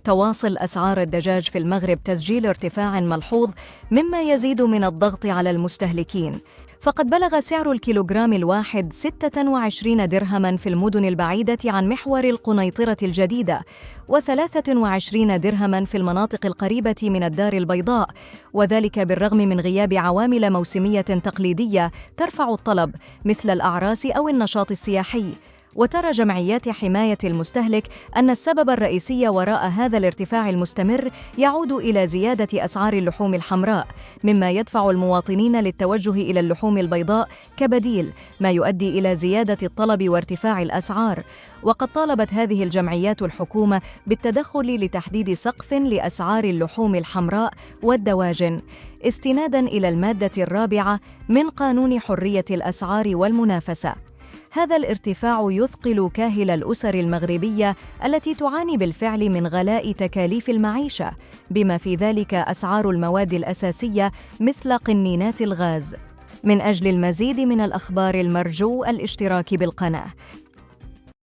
تواصل أسعار الدجاج في المغرب تسجيل ارتفاع ملحوظ مما يزيد من الضغط على المستهلكين، فقد بلغ سعر الكيلوغرام الواحد 26 درهماً في المدن البعيدة عن محور القنيطرة الجديدة، و23 درهماً في المناطق القريبة من الدار البيضاء، وذلك بالرغم من غياب عوامل موسمية تقليدية ترفع الطلب مثل الأعراس أو النشاط السياحي. وترى جمعيات حماية المستهلك أن السبب الرئيسي وراء هذا الارتفاع المستمر يعود إلى زيادة أسعار اللحوم الحمراء، مما يدفع المواطنين للتوجه إلى اللحوم البيضاء كبديل، ما يؤدي إلى زيادة الطلب وارتفاع الأسعار. وقد طالبت هذه الجمعيات الحكومة بالتدخل لتحديد سقف لأسعار اللحوم الحمراء والدواجن، استناداً إلى المادة الرابعة من قانون حرية الأسعار والمنافسة. هذا الارتفاع يثقل كاهل الأسر المغربية التي تعاني بالفعل من غلاء تكاليف المعيشة، بما في ذلك أسعار المواد الأساسية مثل قنينات الغاز. من أجل المزيد من الأخبار المرجو الاشتراك بالقناة.